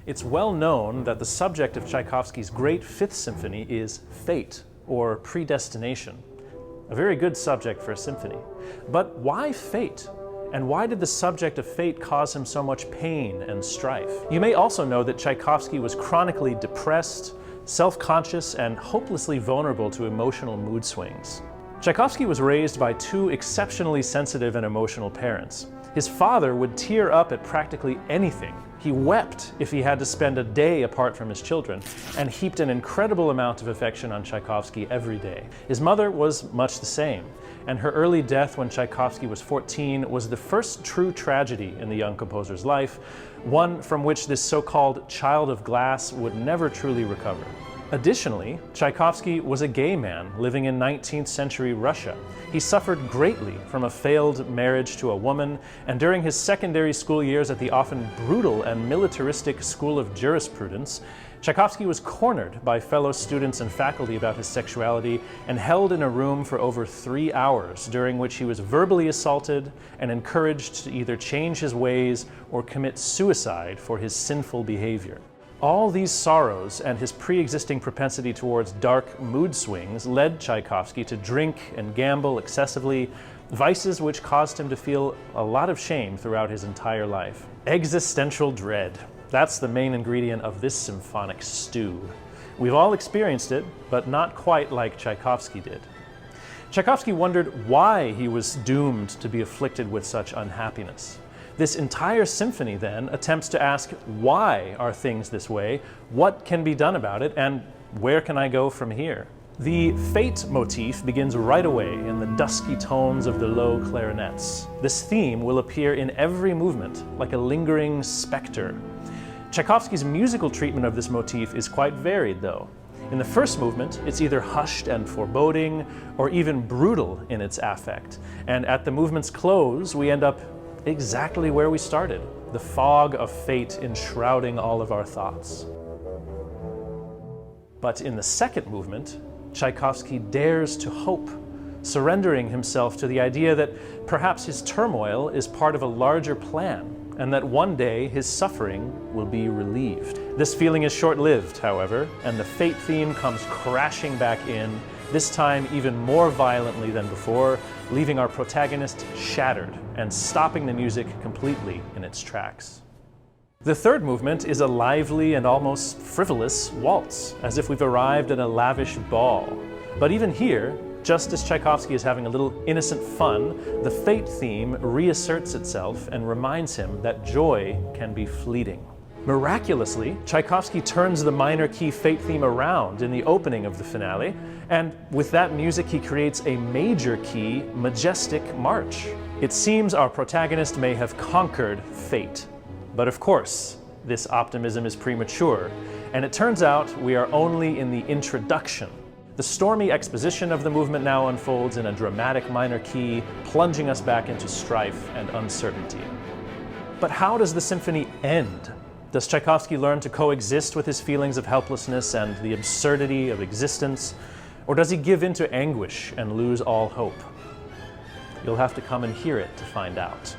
It's well known that the subject of Tchaikovsky's great Fifth Symphony is fate, or predestination. A very good subject for a symphony. But why fate? And why did the subject of fate cause him so much pain and strife? You may also know that Tchaikovsky was chronically depressed, self-conscious, and hopelessly vulnerable to emotional mood swings. Tchaikovsky was raised by two exceptionally sensitive and emotional parents. His father would tear up at practically anything. He wept if he had to spend a day apart from his children, and heaped an incredible amount of affection on Tchaikovsky every day. His mother was much the same, and her early death when Tchaikovsky was 14 was the first true tragedy in the young composer's life, one from which this so-called child of glass would never truly recover. Additionally, Tchaikovsky was a gay man living in 19th century Russia. He suffered greatly from a failed marriage to a woman, and during his secondary school years at the often brutal and militaristic School of Jurisprudence, Tchaikovsky was cornered by fellow students and faculty about his sexuality and held in a room for over 3 hours, during which he was verbally assaulted and encouraged to either change his ways or commit suicide for his sinful behavior. All these sorrows and his pre-existing propensity towards dark mood swings led Tchaikovsky to drink and gamble excessively, vices which caused him to feel a lot of shame throughout his entire life. Existential dread. That's the main ingredient of this symphonic stew. We've all experienced it, but not quite like Tchaikovsky did. Tchaikovsky wondered why he was doomed to be afflicted with such unhappiness. This entire symphony, then, attempts to ask, why are things this way, what can be done about it, and where can I go from here? The fate motif begins right away in the dusky tones of the low clarinets. This theme will appear in every movement, like a lingering specter. Tchaikovsky's musical treatment of this motif is quite varied, though. In the first movement, it's either hushed and foreboding, or even brutal in its affect. And at the movement's close, we end up exactly where we started, the fog of fate enshrouding all of our thoughts. But in the second movement, Tchaikovsky dares to hope, surrendering himself to the idea that perhaps his turmoil is part of a larger plan, and that one day his suffering will be relieved. This feeling is short-lived, however, and the fate theme comes crashing back in, this time even more violently than before, leaving our protagonist shattered and stopping the music completely in its tracks. The third movement is a lively and almost frivolous waltz, as if we've arrived at a lavish ball. But even here, just as Tchaikovsky is having a little innocent fun, the fate theme reasserts itself and reminds him that joy can be fleeting. Miraculously, Tchaikovsky turns the minor key fate theme around in the opening of the finale, and with that music he creates a major key, majestic march. It seems our protagonist may have conquered fate. But of course, this optimism is premature, and it turns out we are only in the introduction. The stormy exposition of the movement now unfolds in a dramatic minor key, plunging us back into strife and uncertainty. But how does the symphony end? Does Tchaikovsky learn to coexist with his feelings of helplessness and the absurdity of existence? Or does he give in to anguish and lose all hope? You'll have to come and hear it to find out.